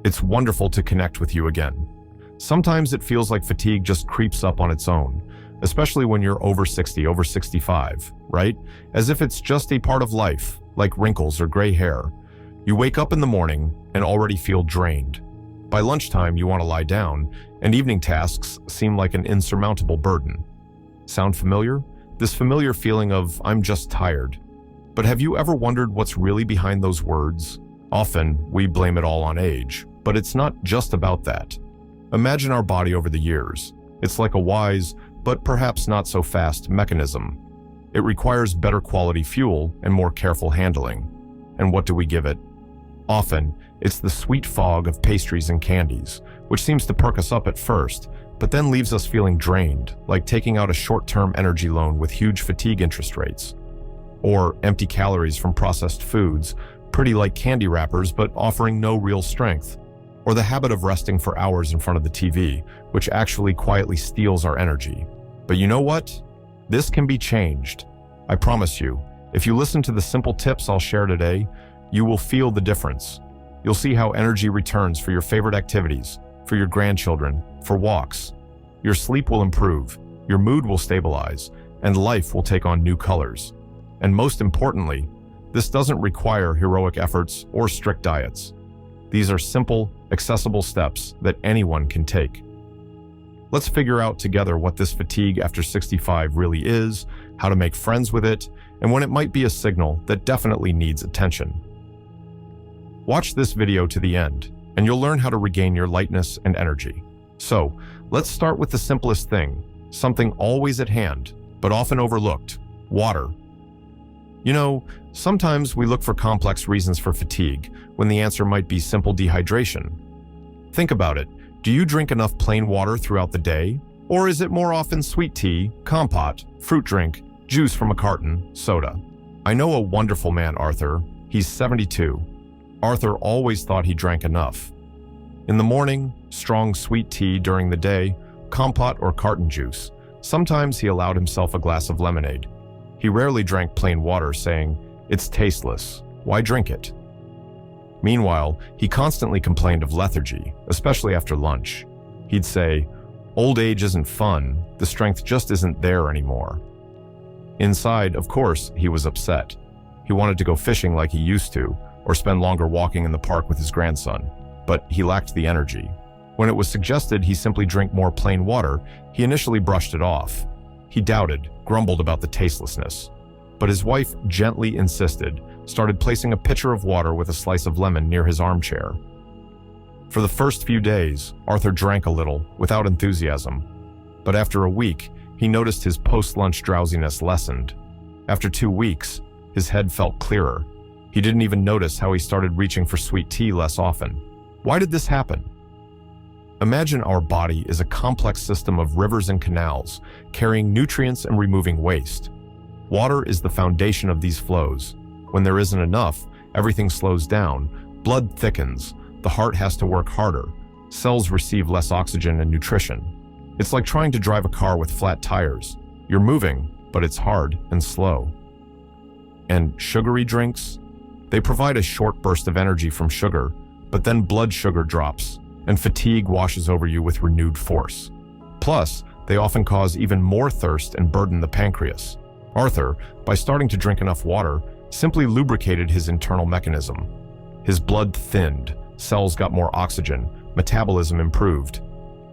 It's wonderful to connect with you again. Sometimes it feels like fatigue just creeps up on its own, especially when you're over 60, over 65, right? As if it's just a part of life, like wrinkles or gray hair. You wake up in the morning and already feel drained. By lunchtime, you want to lie down, and evening tasks seem like an insurmountable burden. Sound familiar? This familiar feeling of, I'm just tired. But have you ever wondered what's really behind those words? Often, we blame it all on age, but it's not just about that. Imagine our body over the years. It's like a wise, but perhaps not so fast mechanism. It requires better quality fuel and more careful handling. And what do we give it? Often, it's the sweet fog of pastries and candies, which seems to perk us up at first, but then leaves us feeling drained, like taking out a short-term energy loan with huge fatigue interest rates. Or empty calories from processed foods, pretty like candy wrappers but offering no real strength. Or the habit of resting for hours in front of the TV, which actually quietly steals our energy. But you know what? This can be changed. I promise you, if you listen to the simple tips I'll share today, you will feel the difference. You'll see how energy returns for your favorite activities, for your grandchildren, for walks. Your sleep will improve, your mood will stabilize, and life will take on new colors. And most importantly, this doesn't require heroic efforts or strict diets. These are simple, accessible steps that anyone can take. Let's figure out together what this fatigue after 65 really is, how to make friends with it, and when it might be a signal that definitely needs attention. Watch this video to the end, and you'll learn how to regain your lightness and energy. So, let's start with the simplest thing, something always at hand, but often overlooked: water. You know, sometimes we look for complex reasons for fatigue, when the answer might be simple dehydration. Think about it. Do you drink enough plain water throughout the day? Or is it more often sweet tea, compote, fruit drink, juice from a carton, soda? I know a wonderful man, Arthur. He's 72. Arthur always thought he drank enough. In the morning, strong sweet tea; during the day, compote or carton juice. Sometimes he allowed himself a glass of lemonade. He rarely drank plain water, saying, "It's tasteless. Why drink it?" Meanwhile, he constantly complained of lethargy, especially after lunch. He'd say, "Old age isn't fun. The strength just isn't there anymore." Inside, of course, he was upset. He wanted to go fishing like he used to, or spend longer walking in the park with his grandson, but he lacked the energy. When it was suggested he simply drink more plain water, he initially brushed it off. He doubted, grumbled about the tastelessness. But his wife gently insisted, started placing a pitcher of water with a slice of lemon near his armchair. For the first few days, Arthur drank a little, without enthusiasm. But after a week, he noticed his post-lunch drowsiness lessened. After 2 weeks, his head felt clearer. He didn't even notice how he started reaching for sweet tea less often. Why did this happen? Imagine our body is a complex system of rivers and canals, carrying nutrients and removing waste. Water is the foundation of these flows. When there isn't enough, everything slows down, blood thickens, the heart has to work harder, cells receive less oxygen and nutrition. It's like trying to drive a car with flat tires. You're moving, but it's hard and slow. And sugary drinks? They provide a short burst of energy from sugar, but then blood sugar drops, and fatigue washes over you with renewed force. Plus, they often cause even more thirst and burden the pancreas. Arthur, by starting to drink enough water, simply lubricated his internal mechanism. His blood thinned, cells got more oxygen, metabolism improved.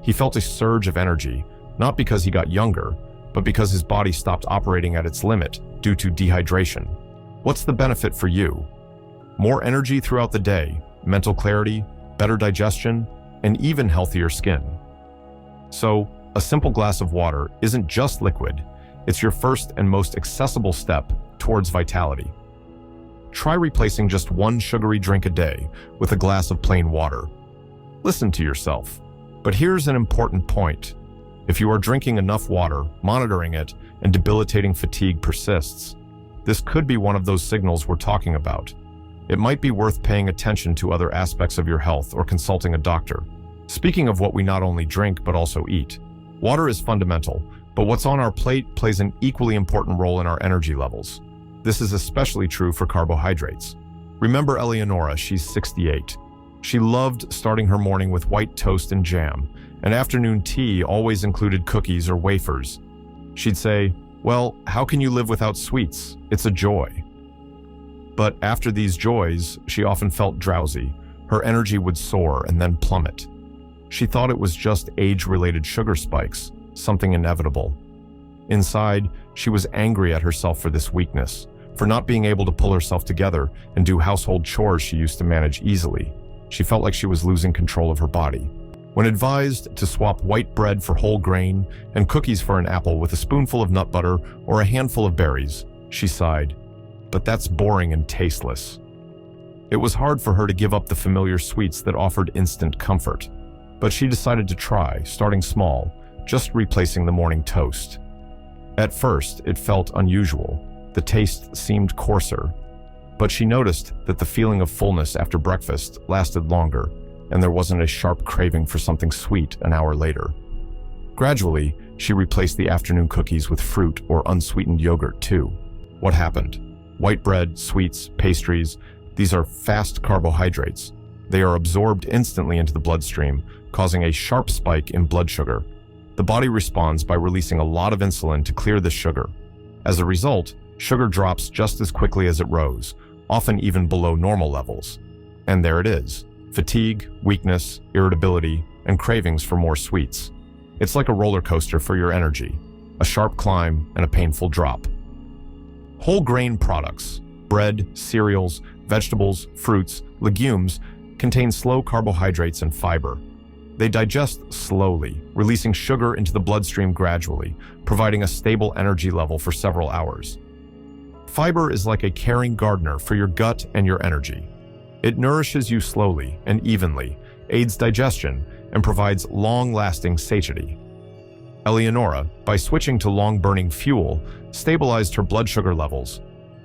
He felt a surge of energy, not because he got younger, but because his body stopped operating at its limit due to dehydration. What's the benefit for you? More energy throughout the day, mental clarity, better digestion, and even healthier skin. So, a simple glass of water isn't just liquid, it's your first and most accessible step towards vitality. Try replacing just one sugary drink a day with a glass of plain water. Listen to yourself. But here's an important point. If you are drinking enough water, monitoring it, and debilitating fatigue persists, this could be one of those signals we're talking about. It might be worth paying attention to other aspects of your health or consulting a doctor. Speaking of what we not only drink but also eat, water is fundamental, but what's on our plate plays an equally important role in our energy levels. This is especially true for carbohydrates. Remember Eleonora, she's 68. She loved starting her morning with white toast and jam, and afternoon tea always included cookies or wafers. She'd say, "Well, how can you live without sweets? It's a joy." But after these joys, she often felt drowsy. Her energy would soar and then plummet. She thought it was just age-related sugar spikes, something inevitable. Inside, she was angry at herself for this weakness, for not being able to pull herself together and do household chores she used to manage easily. She felt like she was losing control of her body. When advised to swap white bread for whole grain and cookies for an apple with a spoonful of nut butter or a handful of berries, she sighed, "But that's boring and tasteless." It was hard for her to give up the familiar sweets that offered instant comfort. But she decided to try, starting small, just replacing the morning toast. At first, it felt unusual. The taste seemed coarser. But she noticed that the feeling of fullness after breakfast lasted longer, and there wasn't a sharp craving for something sweet an hour later. Gradually, she replaced the afternoon cookies with fruit or unsweetened yogurt too. What happened? White bread, sweets, pastries, these are fast carbohydrates. They are absorbed instantly into the bloodstream, causing a sharp spike in blood sugar. The body responds by releasing a lot of insulin to clear the sugar. As a result, sugar drops just as quickly as it rose, often even below normal levels. And there it is: fatigue, weakness, irritability, and cravings for more sweets. It's like a roller coaster for your energy, a sharp climb and a painful drop. Whole grain products, bread, cereals, vegetables, fruits, legumes, contain slow carbohydrates and fiber. They digest slowly, releasing sugar into the bloodstream gradually, providing a stable energy level for several hours. Fiber is like a caring gardener for your gut and your energy. It nourishes you slowly and evenly, aids digestion, and provides long-lasting satiety. Eleonora, by switching to long-burning fuel, stabilized her blood sugar levels.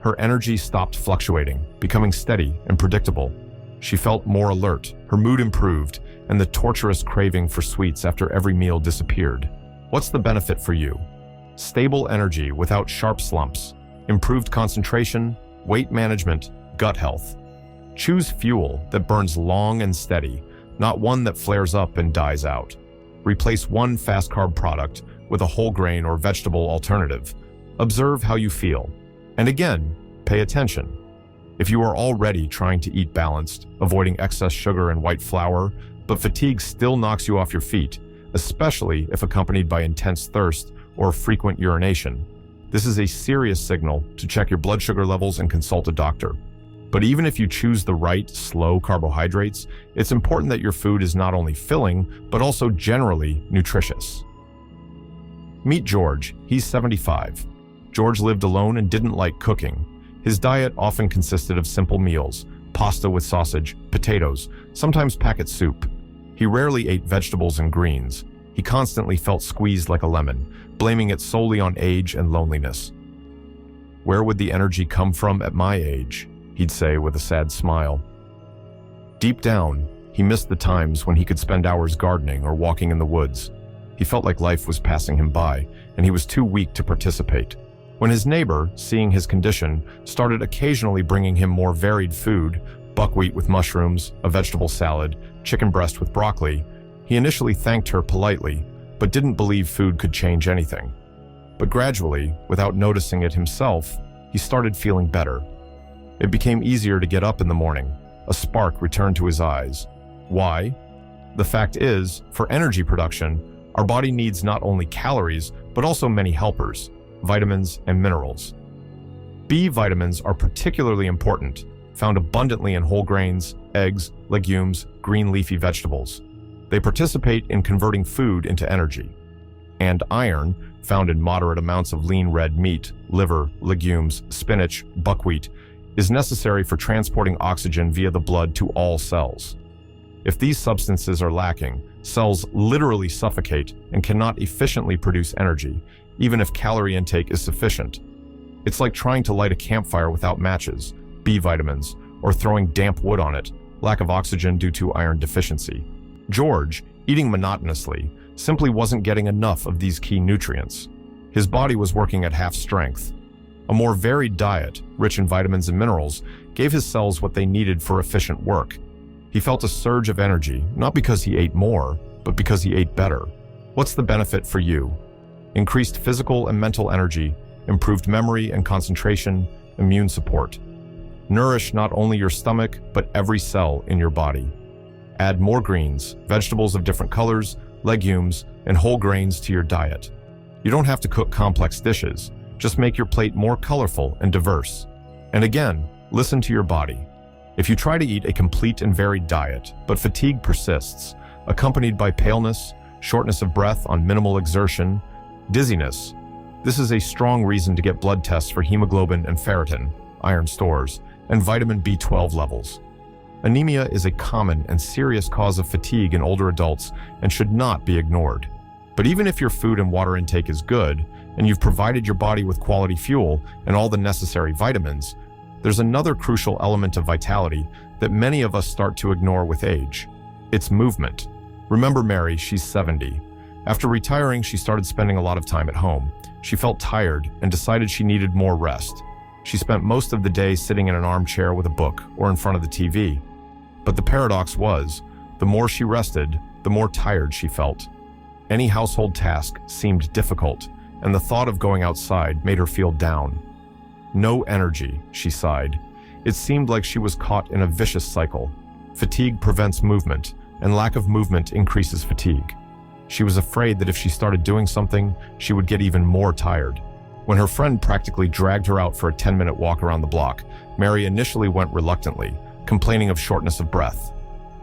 Her energy stopped fluctuating, becoming steady and predictable. She felt more alert, her mood improved, and the torturous craving for sweets after every meal disappeared. What's the benefit for you? Stable energy without sharp slumps, improved concentration, weight management, gut health. Choose fuel that burns long and steady, not one that flares up and dies out. Replace one fast-carb product with a whole grain or vegetable alternative. Observe how you feel. And again, pay attention. If you are already trying to eat balanced, avoiding excess sugar and white flour, but fatigue still knocks you off your feet, especially if accompanied by intense thirst or frequent urination, this is a serious signal to check your blood sugar levels and consult a doctor. But even if you choose the right, slow carbohydrates, it's important that your food is not only filling, but also generally nutritious. Meet George. He's 75. George lived alone and didn't like cooking. His diet often consisted of simple meals: pasta with sausage, potatoes, sometimes packet soup. He rarely ate vegetables and greens. He constantly felt squeezed like a lemon, blaming it solely on age and loneliness. "Where would the energy come from at my age?" he'd say with a sad smile. Deep down, he missed the times when he could spend hours gardening or walking in the woods. He felt like life was passing him by, and he was too weak to participate. When his neighbor, seeing his condition, started occasionally bringing him more varied food, buckwheat with mushrooms, a vegetable salad, chicken breast with broccoli, he initially thanked her politely, but didn't believe food could change anything. But gradually, without noticing it himself, he started feeling better. It became easier to get up in the morning. A spark returned to his eyes. Why? The fact is, for energy production, our body needs not only calories, but also many helpers: vitamins and minerals. B vitamins are particularly important, found abundantly in whole grains, eggs, legumes, green leafy vegetables. They participate in converting food into energy. And iron, found in moderate amounts of lean red meat, liver, legumes, spinach, buckwheat, is necessary for transporting oxygen via the blood to all cells. If these substances are lacking, cells literally suffocate and cannot efficiently produce energy, even if calorie intake is sufficient. It's like trying to light a campfire without matches, B vitamins, or throwing damp wood on it, lack of oxygen due to iron deficiency. George, eating monotonously, simply wasn't getting enough of these key nutrients. His body was working at half strength. A more varied diet, rich in vitamins and minerals, gave his cells what they needed for efficient work. He felt a surge of energy, not because he ate more, but because he ate better. What's the benefit for you? Increased physical and mental energy, improved memory and concentration, immune support. Nourish not only your stomach, but every cell in your body. Add more greens, vegetables of different colors, legumes, and whole grains to your diet. You don't have to cook complex dishes. Just make your plate more colorful and diverse. And again, listen to your body. If you try to eat a complete and varied diet, but fatigue persists, accompanied by paleness, shortness of breath on minimal exertion, dizziness, this is a strong reason to get blood tests for hemoglobin and ferritin, iron stores, and vitamin B12 levels. Anemia is a common and serious cause of fatigue in older adults and should not be ignored. But even if your food and water intake is good, and you've provided your body with quality fuel and all the necessary vitamins, there's another crucial element of vitality that many of us start to ignore with age. It's movement. Remember Mary, she's 70. After retiring, she started spending a lot of time at home. She felt tired and decided she needed more rest. She spent most of the day sitting in an armchair with a book or in front of the TV. But the paradox was, the more she rested, the more tired she felt. Any household task seemed difficult, and the thought of going outside made her feel down. No energy, she sighed. It seemed like she was caught in a vicious cycle. Fatigue prevents movement, and lack of movement increases fatigue. She was afraid that if she started doing something, she would get even more tired. When her friend practically dragged her out for a 10-minute walk around the block, Mary initially went reluctantly, complaining of shortness of breath.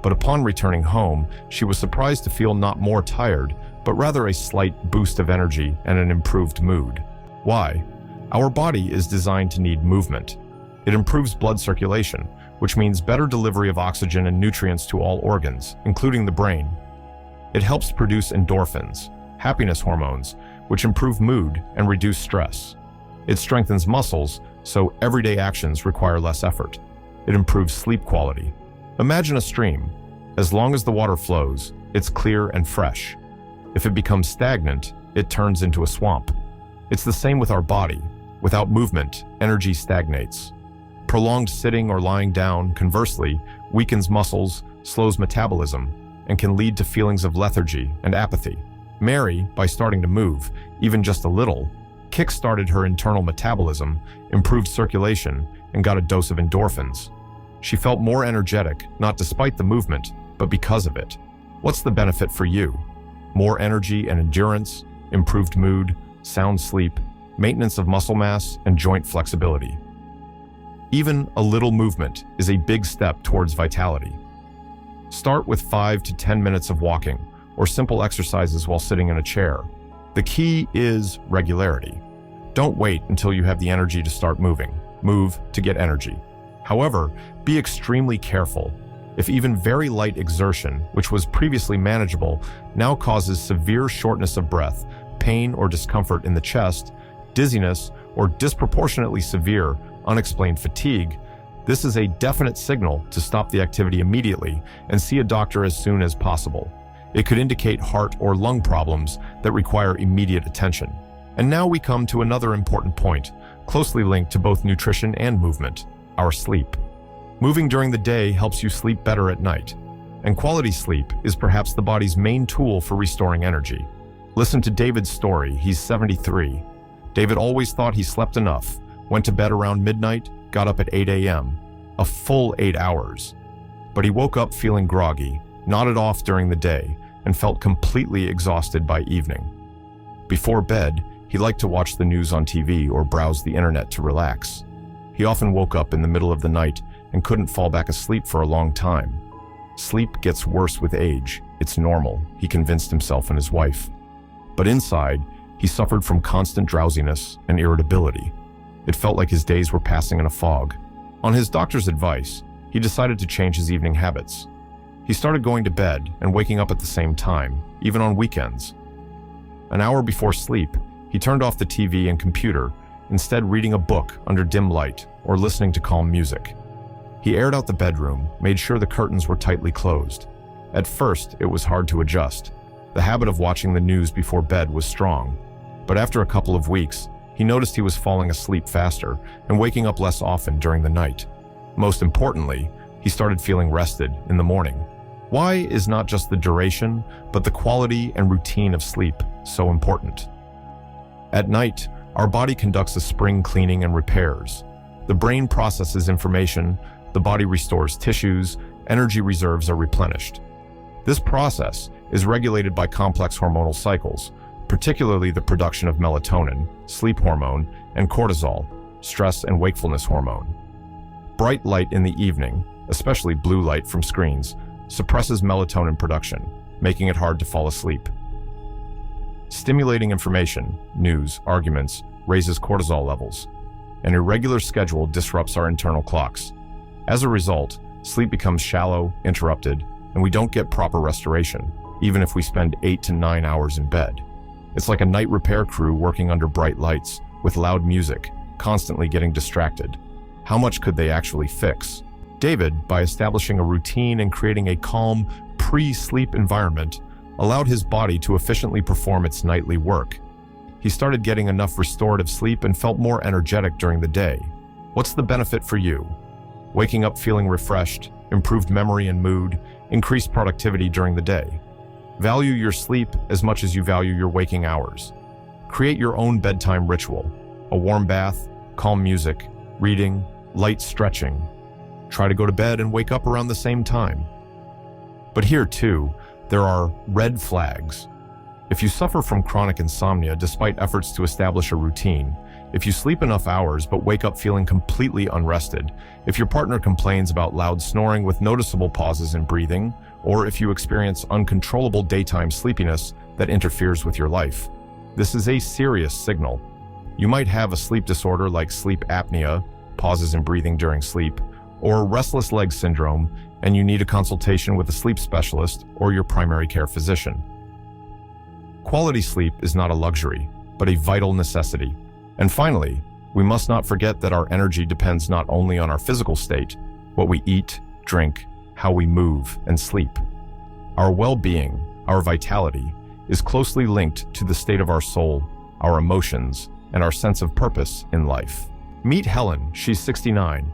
But upon returning home, she was surprised to feel not more tired, but rather a slight boost of energy and an improved mood. Why? Our body is designed to need movement. It improves blood circulation, which means better delivery of oxygen and nutrients to all organs, including the brain. It helps produce endorphins, happiness hormones, which improve mood and reduce stress. It strengthens muscles, so everyday actions require less effort. It improves sleep quality. Imagine a stream. As long as the water flows, it's clear and fresh. If it becomes stagnant, it turns into a swamp. It's the same with our body. Without movement, energy stagnates. Prolonged sitting or lying down, conversely, weakens muscles, slows metabolism, and can lead to feelings of lethargy and apathy. Mary, by starting to move, even just a little, kick-started her internal metabolism, improved circulation, and got a dose of endorphins. She felt more energetic, not despite the movement, but because of it. What's the benefit for you? More energy and endurance, improved mood, sound sleep, maintenance of muscle mass, and joint flexibility. Even a little movement is a big step towards vitality. Start with 5 to 10 minutes of walking or simple exercises while sitting in a chair. The key is regularity. Don't wait until you have the energy to start moving. Move to get energy. However, be extremely careful. If even very light exertion, which was previously manageable, now causes severe shortness of breath, pain or discomfort in the chest, dizziness, or disproportionately severe, unexplained fatigue, this is a definite signal to stop the activity immediately and see a doctor as soon as possible. It could indicate heart or lung problems that require immediate attention. And now we come to another important point, closely linked to both nutrition and movement: our sleep. Moving during the day helps you sleep better at night, and quality sleep is perhaps the body's main tool for restoring energy. Listen to David's story. He's 73. David always thought he slept enough, went to bed around midnight, got up at 8 a.m., a full 8 hours. But he woke up feeling groggy, nodded off during the day, and felt completely exhausted by evening. Before bed, he liked to watch the news on TV or browse the internet to relax. He often woke up in the middle of the night and couldn't fall back asleep for a long time. Sleep gets worse with age. It's normal, he convinced himself and his wife. But inside, he suffered from constant drowsiness and irritability. It felt like his days were passing in a fog. On his doctor's advice, he decided to change his evening habits. He started going to bed and waking up at the same time, even on weekends. An hour before sleep, he turned off the TV and computer, instead reading a book under dim light or listening to calm music. He aired out the bedroom, made sure the curtains were tightly closed. At first, it was hard to adjust. The habit of watching the news before bed was strong. But after a couple of weeks, he noticed he was falling asleep faster and waking up less often during the night. Most importantly, he started feeling rested in the morning. Why is not just the duration, but the quality and routine of sleep so important? At night, our body conducts a spring cleaning and repairs. The brain processes information, the body restores tissues, energy reserves are replenished. This process is regulated by complex hormonal cycles, particularly the production of melatonin, sleep hormone, and cortisol, stress and wakefulness hormone. Bright light in the evening, especially blue light from screens, suppresses melatonin production, making it hard to fall asleep. Stimulating information, news, arguments, raises cortisol levels. An irregular schedule disrupts our internal clocks. As a result, sleep becomes shallow, interrupted, and we don't get proper restoration, even if we spend 8 to 9 hours in bed. It's like a night repair crew working under bright lights, with loud music, constantly getting distracted. How much could they actually fix? David, by establishing a routine and creating a calm, pre-sleep environment, allowed his body to efficiently perform its nightly work. He started getting enough restorative sleep and felt more energetic during the day. What's the benefit for you? Waking up feeling refreshed, improved memory and mood, increased productivity during the day. Value your sleep as much as you value your waking hours. Create your own bedtime ritual: a warm bath, calm music, reading, light stretching. Try to go to bed and wake up around the same time. But here too, there are red flags. If you suffer from chronic insomnia despite efforts to establish a routine, if you sleep enough hours but wake up feeling completely unrested, if your partner complains about loud snoring with noticeable pauses in breathing, or if you experience uncontrollable daytime sleepiness that interferes with your life, this is a serious signal. You might have a sleep disorder like sleep apnea, pauses in breathing during sleep, or restless leg syndrome, and you need a consultation with a sleep specialist or your primary care physician. Quality sleep is not a luxury, but a vital necessity. And finally, we must not forget that our energy depends not only on our physical state, what we eat, drink, how we move, and sleep. Our well-being, our vitality, is closely linked to the state of our soul, our emotions, and our sense of purpose in life. Meet Helen. She's 69.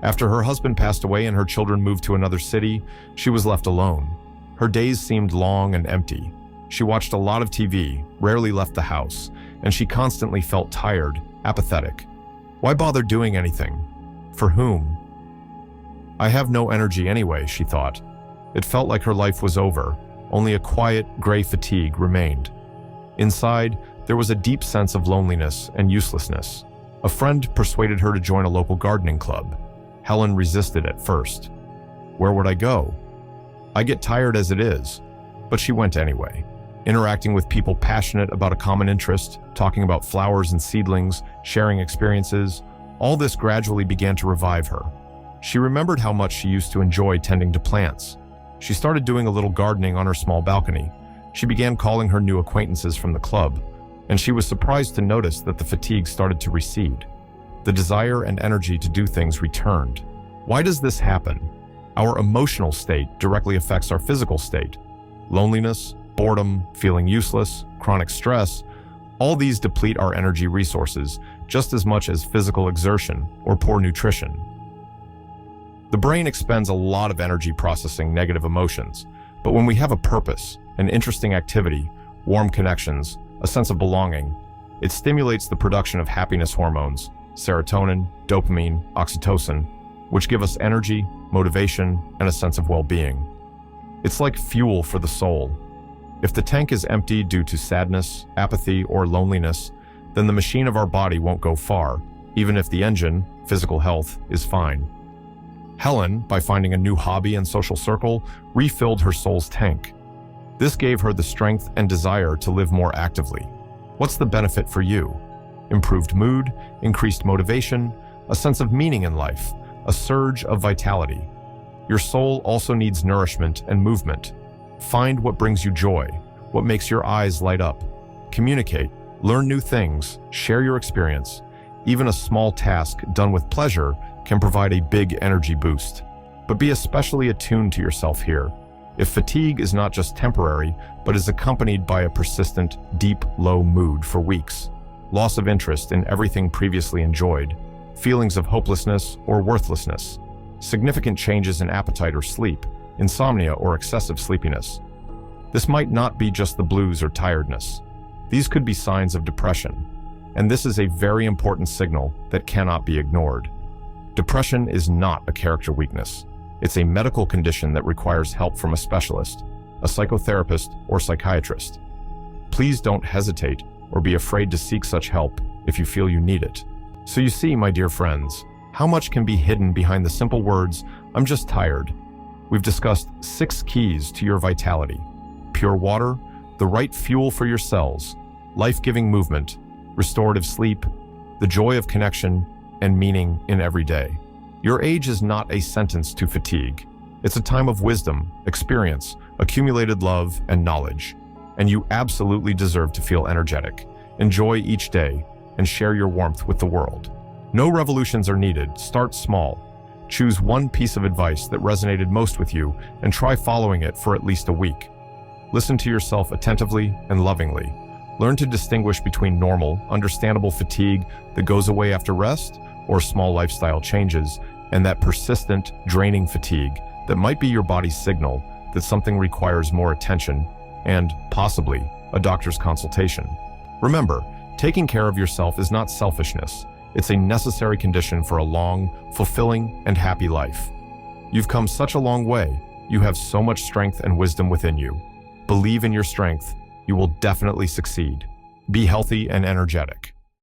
After her husband passed away and her children moved to another city, she was left alone. Her days seemed long and empty. She watched a lot of TV, rarely left the house, and she constantly felt tired, apathetic. Why bother doing anything? For whom? I have no energy anyway, she thought. It felt like her life was over. Only a quiet, gray fatigue remained. Inside, there was a deep sense of loneliness and uselessness. A friend persuaded her to join a local gardening club. Helen resisted at first. Where would I go? I get tired as it is. But she went anyway. Interacting with people passionate about a common interest, talking about flowers and seedlings, sharing experiences, all this gradually began to revive her. She remembered how much she used to enjoy tending to plants. She started doing a little gardening on her small balcony. She began calling her new acquaintances from the club, and she was surprised to notice that the fatigue started to recede. The desire and energy to do things returned. Why does this happen? Our emotional state directly affects our physical state. Loneliness, boredom, feeling useless, chronic stress, all these deplete our energy resources just as much as physical exertion or poor nutrition. The brain expends a lot of energy processing negative emotions, but when we have a purpose, an interesting activity, warm connections, a sense of belonging, it stimulates the production of happiness hormones, serotonin, dopamine, oxytocin, which give us energy, motivation, and a sense of well-being. It's like fuel for the soul. If the tank is empty due to sadness, apathy, or loneliness, then the machine of our body won't go far, even if the engine, physical health, is fine. Helen, by finding a new hobby and social circle, refilled her soul's tank. This gave her the strength and desire to live more actively. What's the benefit for you? Improved mood, increased motivation, a sense of meaning in life, a surge of vitality. Your soul also needs nourishment and movement. Find what brings you joy, what makes your eyes light up. Communicate, learn new things, share your experience. Even a small task done with pleasure can provide a big energy boost. But be especially attuned to yourself here. If fatigue is not just temporary, but is accompanied by a persistent, deep, low mood for weeks, loss of interest in everything previously enjoyed, feelings of hopelessness or worthlessness, significant changes in appetite or sleep, insomnia or excessive sleepiness. This might not be just the blues or tiredness. These could be signs of depression, and this is a very important signal that cannot be ignored. Depression is not a character weakness. It's a medical condition that requires help from a specialist, a psychotherapist, or psychiatrist. Please don't hesitate or be afraid to seek such help if you feel you need it. So you see, my dear friends, how much can be hidden behind the simple words, "I'm just tired." We've discussed 6 keys to your vitality: pure water, the right fuel for your cells, life-giving movement, restorative sleep, the joy of connection, and meaning in every day. Your age is not a sentence to fatigue. It's a time of wisdom, experience, accumulated love, and knowledge. And you absolutely deserve to feel energetic. Enjoy each day and share your warmth with the world. No revolutions are needed. Start small. Choose one piece of advice that resonated most with you and try following it for at least a week. Listen to yourself attentively and lovingly. Learn to distinguish between normal, understandable fatigue that goes away after rest or small lifestyle changes, and that persistent, draining fatigue that might be your body's signal that something requires more attention and, possibly, a doctor's consultation. Remember, taking care of yourself is not selfishness. It's a necessary condition for a long, fulfilling, and happy life. You've come such a long way. You have so much strength and wisdom within you. Believe in your strength. You will definitely succeed. Be healthy and energetic.